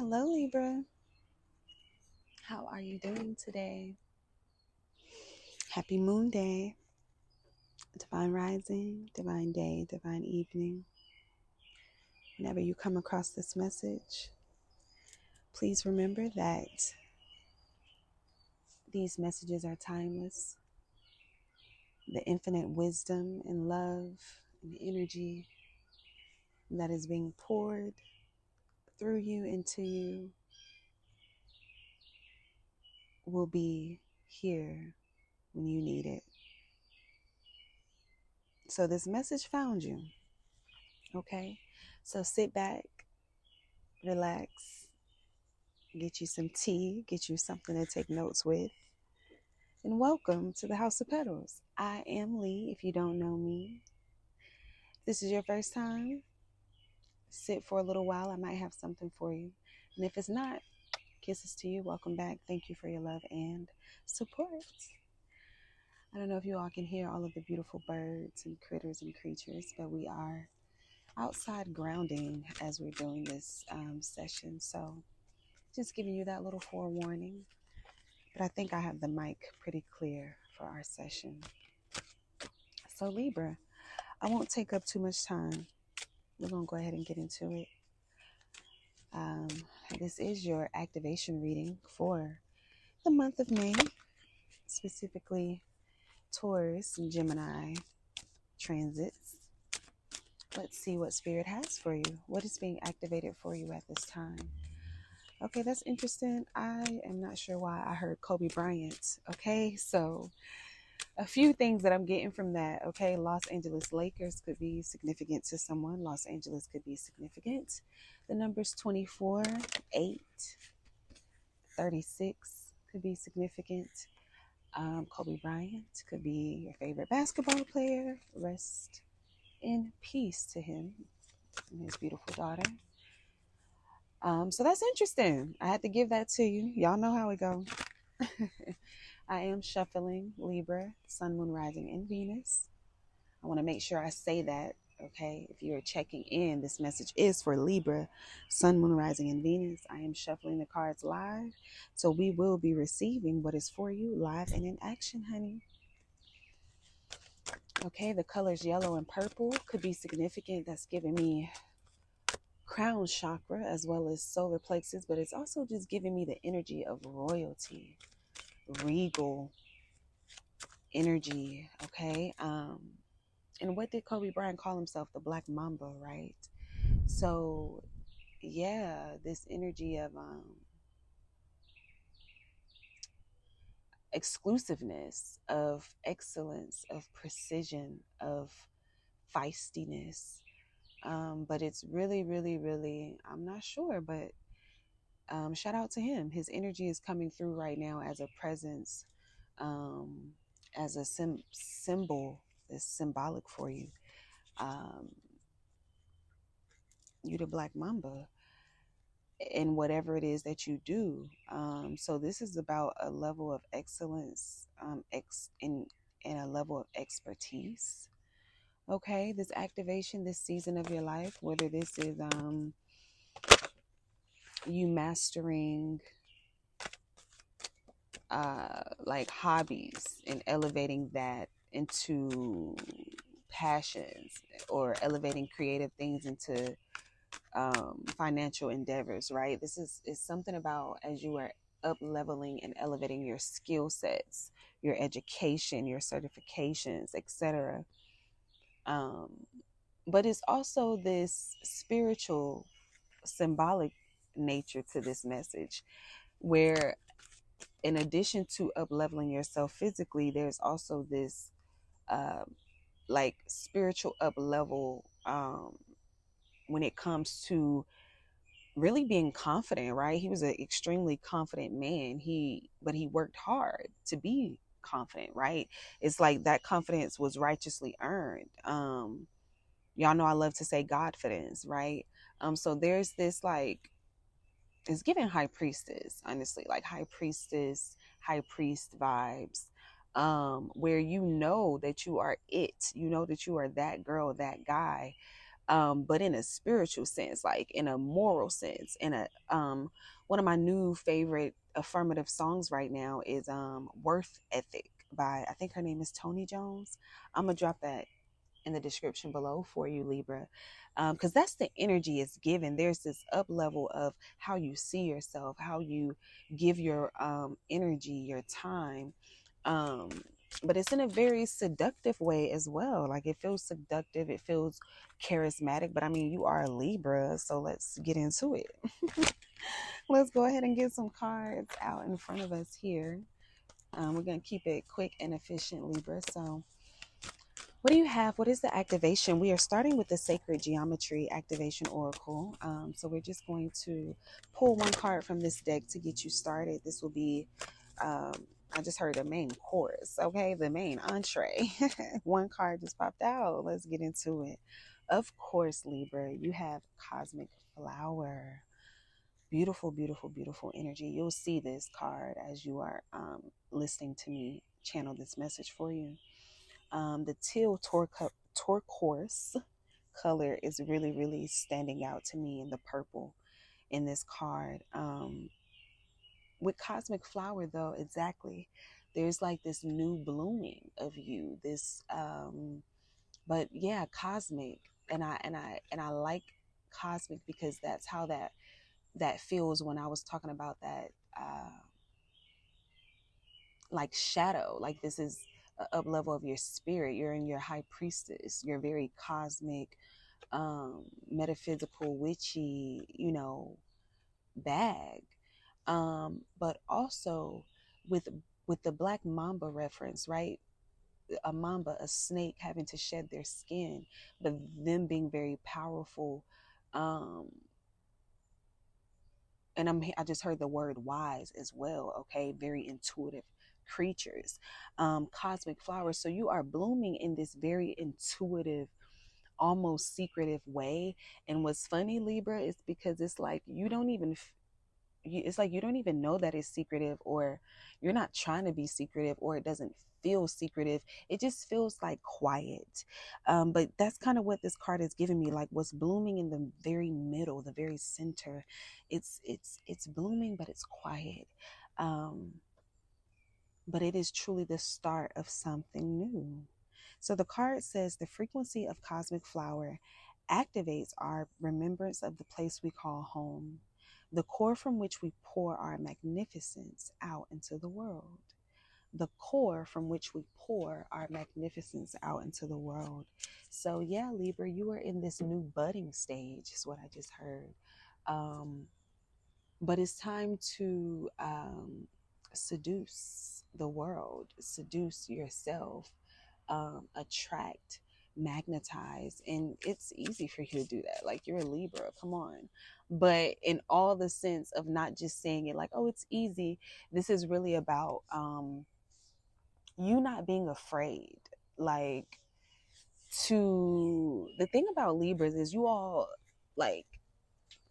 Hello, Libra. How are you doing today? Happy Moon Day, Divine Rising, Divine Day, Divine Evening. Whenever you come across this message, please remember that these messages are timeless. The infinite wisdom and love and energy that is being poured through you into you will be here when you need it. So this message found you, okay? So sit back, relax, get you some tea, get you something to take notes with, and welcome to the House of Petals. I am Lee, if you don't know me. If this is your first time, sit for a little while. I might have something for you. And if it's not, kisses to you. Welcome back. Thank you for your love and support. I don't know if you all can hear all of the beautiful birds and critters and creatures, but we are outside grounding as we're doing this session. So just giving you that little forewarning. But I think I have the mic pretty clear for our session. So Libra, I won't take up too much time. We're going to go ahead and get into it. This is your activation reading for the month of May, specifically Taurus and Gemini transits. Let's see what Spirit has for you. What is being activated for you at this time? Okay, that's interesting. I am not sure why I heard Kobe Bryant. Okay, so a few things that I'm getting from that. Okay, Los Angeles Lakers could be significant to someone. Los Angeles could be significant. The numbers 24, 8, 36 could be significant. Kobe Bryant could be your favorite basketball player. Rest in peace to him and his beautiful daughter. So that's interesting. I had to give that to you. Y'all know how it goes. I am shuffling Libra, Sun, Moon, Rising, and Venus. I want to make sure I say that, okay? If you're checking in, this message is for Libra, Sun, Moon, Rising, and Venus. I am shuffling the cards live, so we will be receiving what is for you live and in action, honey. Okay, the colors yellow and purple could be significant. That's giving me crown chakra as well as solar plexus, but it's also just giving me the energy of royalty, regal energy, okay? And what did Kobe Bryant call himself? The Black Mamba, right? So yeah, this energy of exclusiveness, of excellence, of precision, of feistiness. But it's really, really, really, I'm not sure, but shout out to him. His energy is coming through right now as a presence, as a symbol. Is symbolic for you. You the Black Mamba in whatever it is that you do. So this is about a level of excellence, in a level of expertise. Okay, this activation, this season of your life, whether this is you mastering like hobbies and elevating that into passions, or elevating creative things into financial endeavors, right? This is something about as you are up leveling and elevating your skill sets, your education, your certifications, etc. But it's also this spiritual, symbolic nature to this message, where in addition to up leveling yourself physically, there's also this like spiritual up level when it comes to really being confident, right? He was an extremely confident man. But he worked hard to be confident, right? It's like that confidence was righteously earned. Y'all know I love to say Godfidence, right? So there's this like, it's giving high priestess, honestly, like high priestess, high priest vibes, where you know that you are it, you know that you are that girl, that guy, but in a spiritual sense, like in a moral sense. In a one of my new favorite affirmative songs right now is Worth Ethic by, I think her name is Tony Jones. I'm gonna drop that in the description below for you, Libra, because that's the energy it's given. There's this up level of how you see yourself, how you give your energy, your time, um, but it's in a very seductive way as well. Like it feels seductive, it feels charismatic. But I mean, you are a Libra, so let's get into it. Let's go ahead and get some cards out in front of us here. We're gonna keep it quick and efficient, Libra. So what do you have? What is the activation? We are starting with the Sacred Geometry Activation Oracle. So we're just going to pull one card from this deck to get you started. This will be, I just heard the main chorus, okay? The main entree. One card just popped out. Let's get into it. Of course, Libra, you have Cosmic Flower. Beautiful, beautiful, beautiful energy. You'll see this card as you are listening to me channel this message for you. The teal turquoise color is really, really standing out to me in the purple in this card. With Cosmic Flower, though, exactly, there's like this new blooming of you. This, but yeah, cosmic, and I like cosmic because that's how that feels when I was talking about that. Like shadow, like this is a up level of your spirit. You're in your high priestess, you're very cosmic, metaphysical, witchy, bag. But also with the black mamba reference, right? A mamba, a snake having to shed their skin, but them being very powerful. And I just heard the word wise as well. Okay, very intuitive creatures, cosmic flowers. So you are blooming in this very intuitive, almost secretive way. And what's funny, Libra, is because it's like you don't even it's like you don't even know that it's secretive, or you're not trying to be secretive, or it doesn't feel secretive. It just feels like quiet. But that's kind of what this card is giving me, like what's blooming in the very middle, the very center. It's blooming, but it's quiet. But it is truly the start of something new. So the card says the frequency of cosmic flower activates our remembrance of the place we call home, the core from which we pour our magnificence out into the world. The core from which we pour our magnificence out into the world. So yeah, Libra, you are in this new budding stage, is what I just heard. But it's time to seduce the world, seduce yourself, attract, magnetize. And it's easy for you to do that. Like, you're a Libra, come on. But in all the sense of not just saying it like, oh, it's easy. This is really about you not being afraid. Like, the thing about Libras is you all like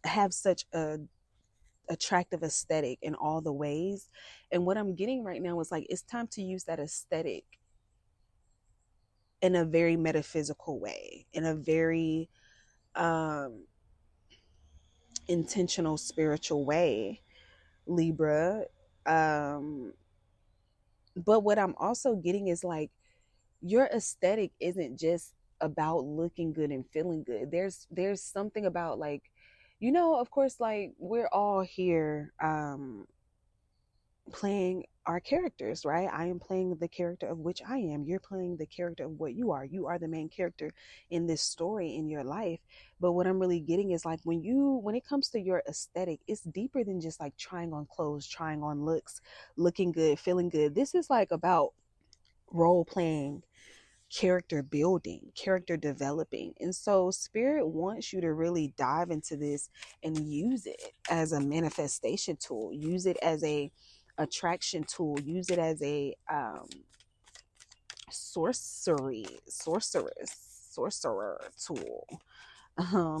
have such a attractive aesthetic in all the ways. And what I'm getting right now is like, it's time to use that aesthetic in a very metaphysical way, in a very intentional spiritual way, Libra. But what I'm also getting is like, your aesthetic isn't just about looking good and feeling good. There's something about, like, of course, like, we're all here playing our characters, right? I am playing the character of which I am. You're playing the character of what you are. You are the main character in this story in your life. But what I'm really getting is like, when it comes to your aesthetic, it's deeper than just like trying on clothes, trying on looks, looking good, feeling good. This is like about role playing, character building, character developing. And so spirit wants you to really dive into this and use it as a manifestation tool, use it as a attraction tool, use it as a sorcerer tool.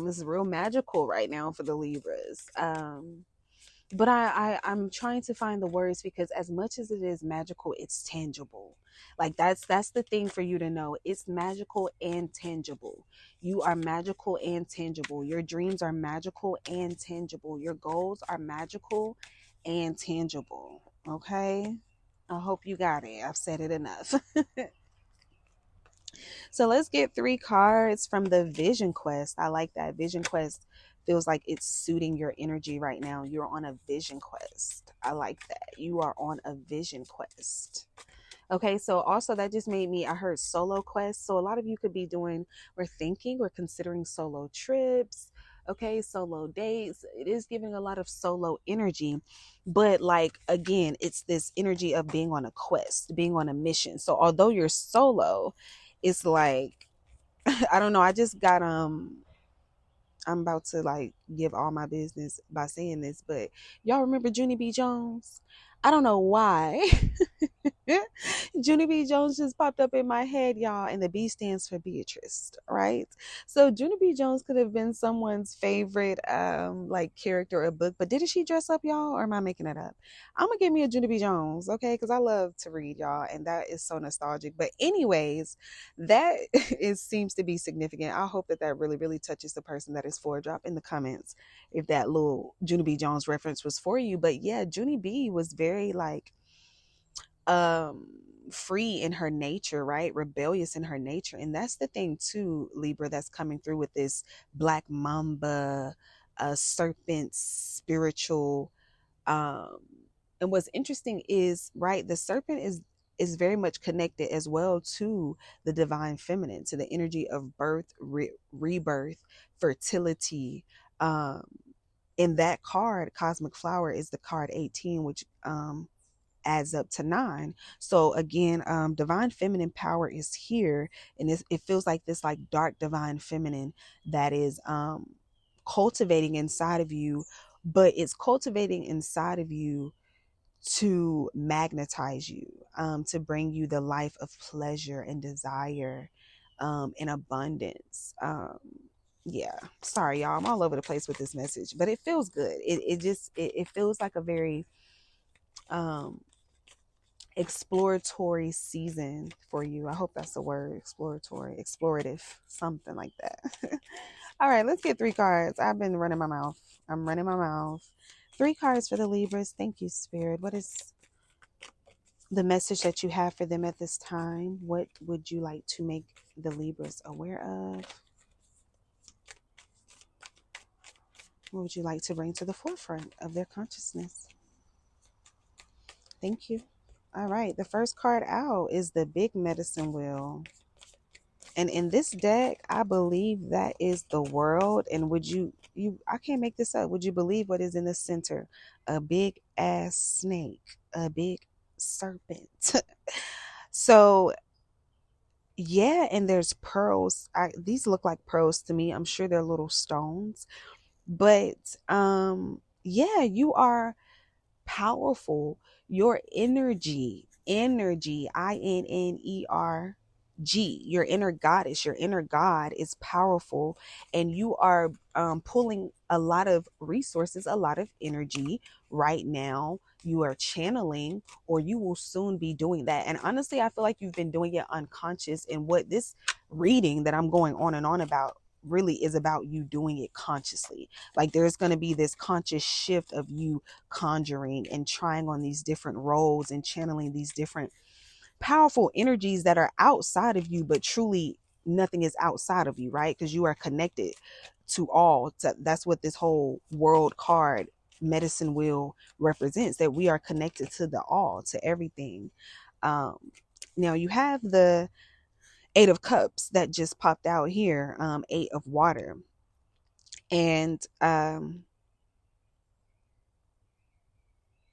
This is real magical right now for the Libras. But I'm trying to find the words, because as much as it is magical, it's tangible. Like that's the thing for you to know. It's magical and tangible. You are magical and tangible. Your dreams are magical and tangible. Your goals are magical and tangible. Okay? I hope you got it. I've said it enough. So let's get 3 cards from the Vision Quest. I like that. Vision Quest feels like it's suiting your energy right now. You're on a vision quest. I like that. You are on a vision quest. Okay, so also that just made me, I heard solo quest. So a lot of you could be doing or thinking or considering solo trips, okay, solo dates. It is giving a lot of solo energy, but like again, it's this energy of being on a quest, being on a mission. So although you're solo, it's like I don't know, I just got I'm about to like give all my business by saying this, but y'all remember Junie B. Jones? I don't know why. Junie B. Jones just popped up in my head, y'all, and the B stands for Beatrice, right? So Junie B. Jones could have been someone's favorite like character or book, but didn't she dress up, y'all, or am I making it up? I'm gonna give me a Junie B. Jones, okay? Because I love to read, y'all, and that is so nostalgic. But anyways, that is seems to be significant. I hope that that really, really touches the person that is for. Drop in the comments if that little Junie B. Jones reference was for you. But yeah, Junie B was very like um free in her nature, right? Rebellious in her nature. And that's the thing too, Libra, that's coming through with this black mamba, serpent spiritual. um and what's interesting is, right, the serpent is very much connected as well to the divine feminine, to the energy of birth, rebirth, fertility. um in that card, cosmic flower is the card 18, which adds up to 9. So again, divine feminine power is here, and it feels like this like dark divine feminine that is cultivating inside of you, but it's cultivating inside of you to magnetize you, to bring you the life of pleasure and desire, and abundance. Yeah, sorry y'all, I'm all over the place with this message, but it feels good. It feels like a very um exploratory season for you. I hope that's the word. Exploratory, explorative, something like that. All right, let's get 3 cards. I've been running my mouth. I'm running my mouth. 3 cards for the Libras. Thank you, Spirit. What is the message that you have for them at this time? What would you like to make the Libras aware of? What would you like to bring to the forefront of their consciousness? Thank you. All right, the first card out is the Big Medicine Wheel. And in this deck, I believe that is the world. And would I can't make this up. Would you believe what is in the center? A big ass snake, a big serpent. So yeah, and there's pearls. These look like pearls to me. I'm sure they're little stones. But yeah, you are powerful. Your energy, INNERG, your inner goddess, your inner god is powerful, and you are pulling a lot of resources, a lot of energy right now. You are channeling, or you will soon be doing that. And honestly, I feel like you've been doing it unconscious. And what this reading that I'm going on and on about really is about you doing it consciously. Like there's going to be this conscious shift of you conjuring and trying on these different roles and channeling these different powerful energies that are outside of you, but truly nothing is outside of you, right? Because you are connected to all. That's what this whole world card medicine wheel represents, that we are connected to the all, to everything. um Now you have the 8 of Cups that just popped out here, 8 of Water, and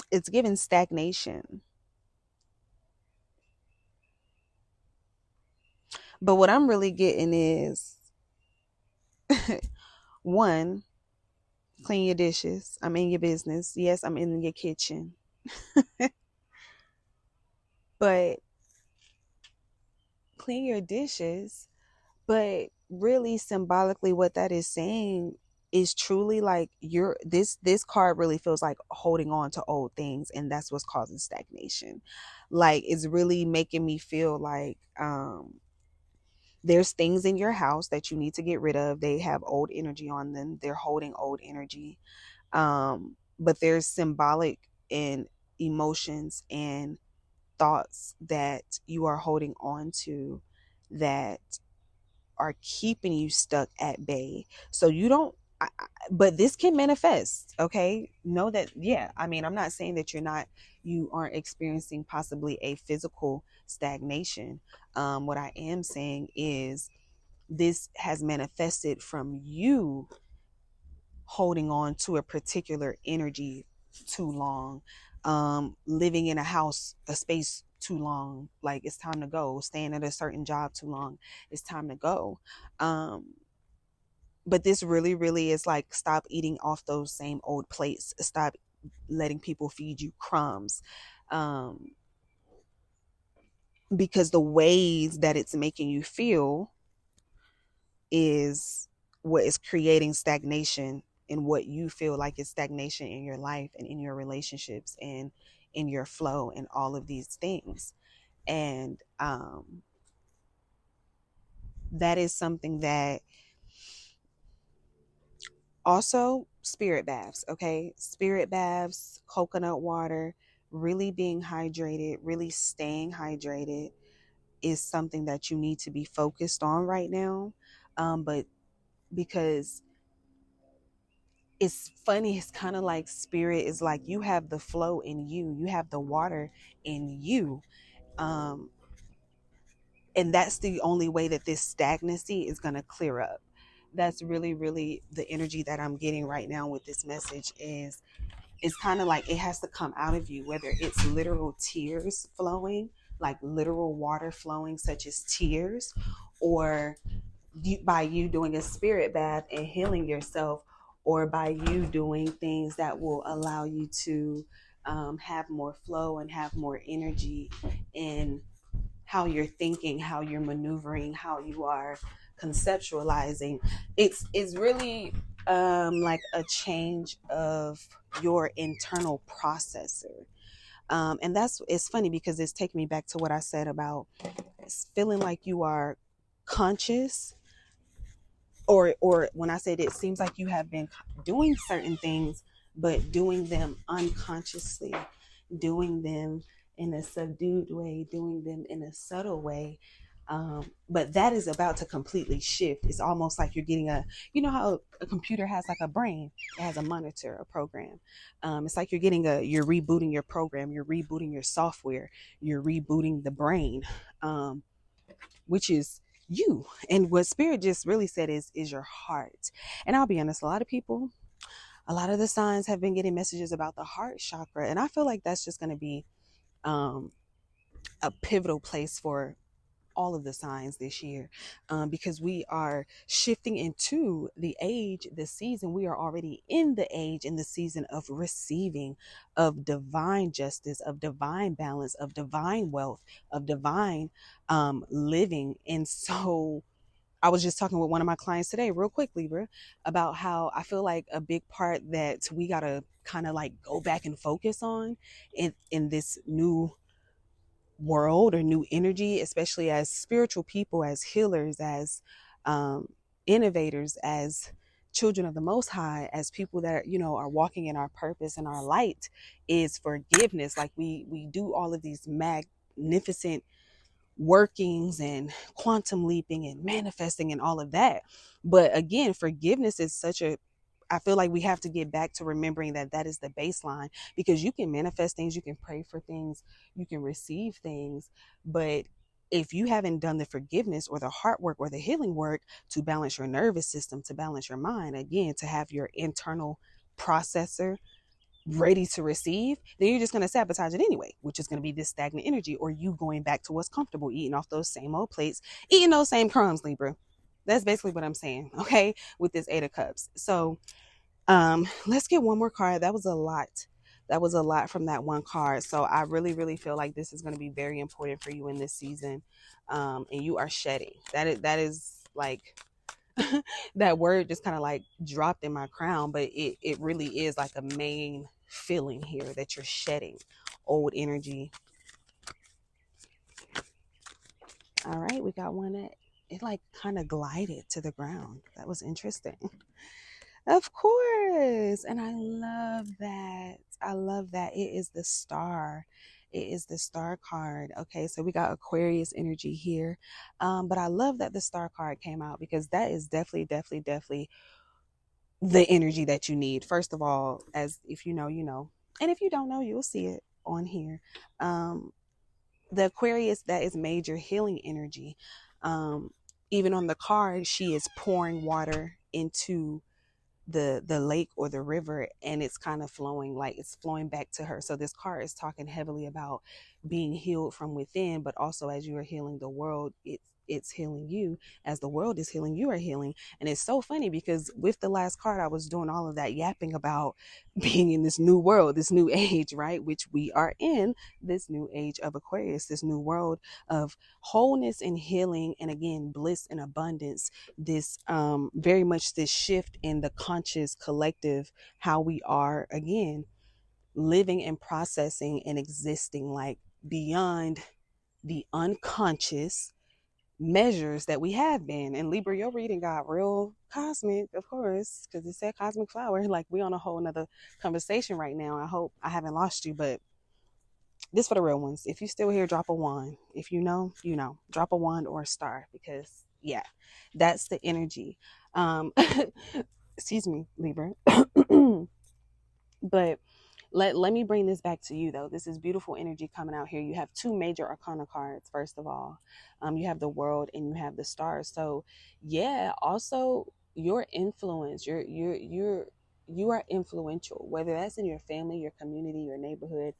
it's given stagnation. But what I'm really getting is one, clean your dishes. I'm in your business. Yes, I'm in your kitchen. But clean your dishes. But really, symbolically, what that is saying is truly like this card really feels like holding on to old things, and that's what's causing stagnation. Like, it's really making me feel like there's things in your house that you need to get rid of. They have old energy on them. They're holding old energy. But there's symbolic and emotions and thoughts that you are holding on to that are keeping you stuck at bay. So you don't, but this can manifest. Okay. Know that, yeah. I mean, I'm not saying that you aren't experiencing possibly a physical stagnation. What I am saying is this has manifested from you holding on to a particular energy too long, living in a house, a space too long. Like, it's time to go. Staying at a certain job too long, it's time to go. But this really, really is like, stop eating off those same old plates. Stop letting people feed you crumbs. Because the ways that it's making you feel is what is creating stagnation, in what you feel like is stagnation in your life and in your relationships and in your flow and all of these things. And that is something that also, spirit baths. Okay, spirit baths, coconut water, really being hydrated, really staying hydrated is something that you need to be focused on right now. But because it's funny, it's kind of like spirit is like, you have the flow in you, you have the water in you. Um, and that's the only way that this stagnancy is going to clear up. That's really, really the energy that I'm getting right now with this message. Is it's kind of like it has to come out of you, whether it's literal tears flowing, like literal water flowing, such as tears, or by you doing a spirit bath and healing yourself, or by you doing things that will allow you to have more flow and have more energy in how you're thinking, how you're maneuvering, how you are conceptualizing. It's really like a change of your internal processor. And that's, it's funny because it's taking me back to what I said about feeling like you are conscious, or when I said it seems like you have been doing certain things, but doing them unconsciously, doing them in a subdued way, doing them in a subtle way. But that is about to completely shift. It's almost like you're getting you know how a computer has like a brain, it has a monitor, a program. It's like you're rebooting your program, you're rebooting your software, you're rebooting the brain, which is you. And what spirit just really said is your heart. And I'll be honest, a lot of the signs have been getting messages about the heart chakra, and I feel like that's just going to be a pivotal place for all of the signs this year, because we are shifting into the age, the season. We are already in the age and the season of receiving, of divine justice, of divine balance, of divine wealth, of divine living. And so I was just talking with one of my clients today, real quick, Libra, about how I feel like a big part that we got to kind of like go back and focus on in this new world or new energy, especially as spiritual people, as healers, as innovators, as children of the Most High, as people that are walking in our purpose and our light, is forgiveness. Like we do all of these magnificent workings and quantum leaping and manifesting and all of that, but again, forgiveness is I feel like we have to get back to remembering that that is the baseline, because you can manifest things, you can pray for things, you can receive things, but if you haven't done the forgiveness or the heart work or the healing work to balance your nervous system, to balance your mind, again, to have your internal processor ready to receive, then you're just going to sabotage it anyway, which is going to be this stagnant energy, or you going back to what's comfortable, eating off those same old plates, eating those same crumbs, Libra. That's basically what I'm saying, okay, with this Eight of Cups. So let's get one more card. That was a lot. That was a lot from that one card. So I really, really feel like this is going to be very important for you in this season. And you are shedding. That is like that word just kind of like dropped in my crown, but it really is like a main feeling here that you're shedding old energy. All right, we got one that it like kind of glided to the ground. That was interesting. Of course. And I love that. I love that. It is the star. It is the star card. Okay, so we got Aquarius energy here. But I love that the star card came out because that is definitely, definitely, definitely the energy that you need. First of all, as if you know, you know. And if you don't know, you'll see it on here. Um, the Aquarius, that is major healing energy. Um, even on the card, she is pouring water into the lake or the river, and it's kind of flowing, like it's flowing back to her. So this card is talking heavily about being healed from within, but also as you are healing the world, it's healing you. As the world is healing, you are healing. And it's so funny because with the last card, I was doing all of that yapping about being in this new world, this new age, right? Which we are in, this new age of Aquarius, this new world of wholeness and healing, and again, bliss and abundance. This very much this shift in the conscious collective, how we are again living and processing and existing like beyond the unconscious measures that we have been. And Libra, your reading got real cosmic, of course, because it said cosmic flower. Like we on a whole nother conversation right now. I hope I haven't lost you, but this for the real ones. If you still here, drop a one. If you know, you know. Drop a one or a star, because yeah, that's the energy. Um excuse me, Libra. But let me bring this back to you though. This is beautiful energy coming out here. You have two major arcana cards. First of all, you have the world and you have the stars. So yeah, also your influence, you are influential, whether that's in your family, your community, your neighborhood,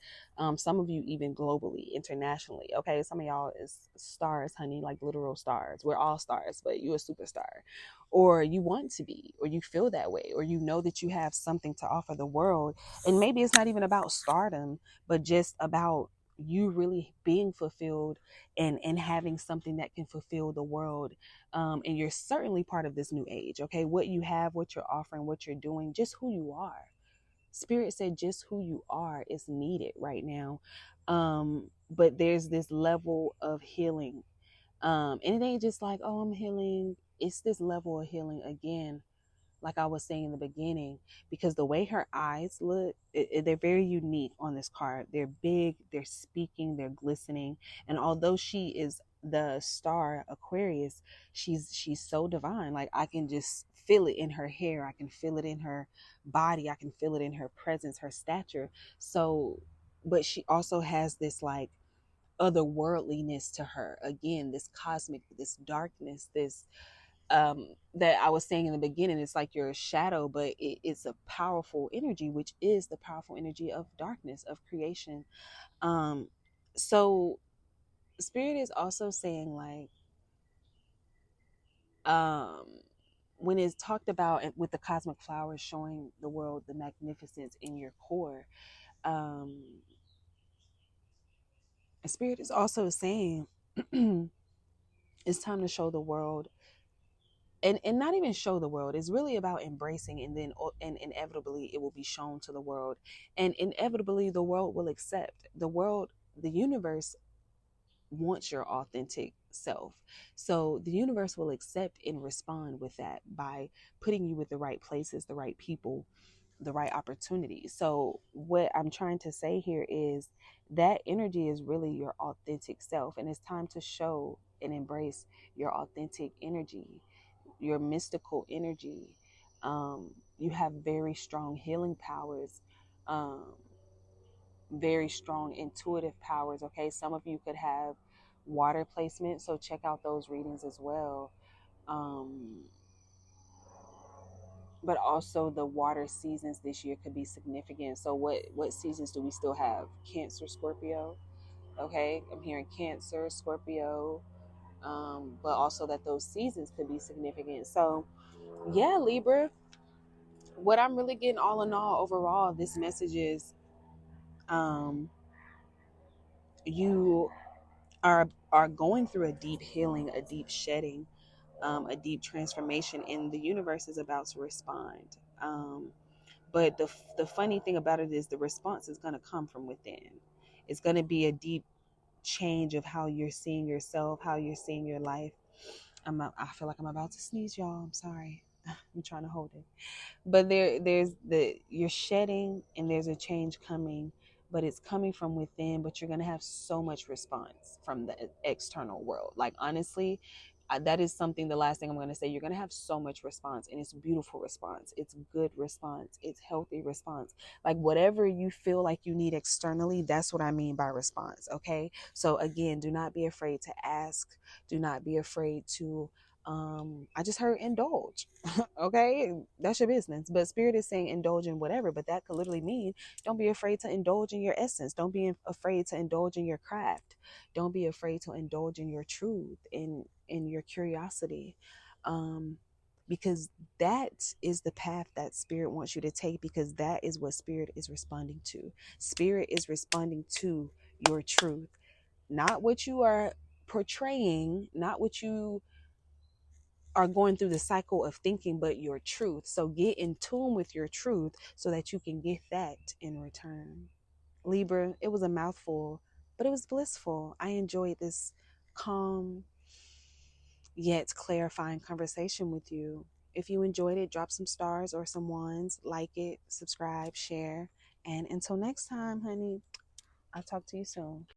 some of you even globally, internationally. Okay, some of y'all is stars, honey, like literal stars. We're all stars, but you a superstar, or you want to be, or you feel that way, or you know that you have something to offer the world. And maybe it's not even about stardom, but just about you really being fulfilled and having something that can fulfill the world. And you're certainly part of this new age. Okay, what you have, what you're offering, what you're doing, just who you are. Spirit said just who you are is needed right now. But there's this level of healing, and it ain't just like, oh, I'm healing. It's this level of healing again, like I was saying in the beginning, because the way her eyes look, they're very unique on this card. They're big, they're speaking, they're glistening. And although she is the star Aquarius, she's so divine. Like I can just feel it in her hair. I can feel it in her body. I can feel it in her presence, her stature. So, but she also has this like otherworldliness to her. Again, this cosmic, this darkness, this that I was saying in the beginning. It's like you're a shadow, but it's a powerful energy, which is the powerful energy of darkness, of creation. Um, so Spirit is also saying like, um, when it's talked about with the cosmic flowers showing the world the magnificence in your core, um, Spirit is also saying it's time to show the world, and not even show the world. It's really about embracing, and then and inevitably it will be shown to the world, and inevitably the world will accept. The world, the universe wants your authentic self. So the universe will accept and respond with that by putting you with the right places, the right people, the right opportunities. So what I'm trying to say here is that energy is really your authentic self, and it's time to show and embrace your authentic energy, your mystical energy. You have very strong healing powers, um, very strong intuitive powers. Okay, some of you could have water placement, so check out those readings as well. Um, but also the water seasons this year could be significant. So what seasons do we still have? Cancer, Scorpio. Okay, I'm hearing Cancer, Scorpio, but also that those seasons could be significant. So yeah, Libra, what I'm really getting all in all overall, this message is, um, you are going through a deep healing, a deep shedding. A deep transformation, and the universe is about to respond. But the funny thing about it is the response is going to come from within. It's going to be a deep change of how you're seeing yourself, how you're seeing your life. I feel like I'm about to sneeze, y'all. I'm sorry. I'm trying to hold it. But there's the you're shedding, and there's a change coming, but it's coming from within. But you're gonna have so much response from the external world. Like, honestly, that is something. The last thing I'm gonna say, you're gonna have so much response, and it's beautiful response. It's good response. It's healthy response. Like, whatever you feel like you need externally, that's what I mean by response. Okay. So again, do not be afraid to ask. Do not be afraid to. I just heard indulge. Okay, that's your business. But spirit is saying indulge in whatever, but that could literally mean don't be afraid to indulge in your essence. Don't be afraid to indulge in your craft. Don't be afraid to indulge in your truth, in your curiosity. Um, because that is the path that spirit wants you to take, because that is what spirit is responding to. Spirit is responding to your truth, not what you are portraying, not what you are going through the cycle of thinking, but your truth. So get in tune with your truth so that you can get that in return. Libra, it was a mouthful, but it was blissful. I enjoyed this calm yet clarifying conversation with you. If you enjoyed it, drop some stars or some ones, like it, subscribe, share. And until next time, honey, I'll talk to you soon.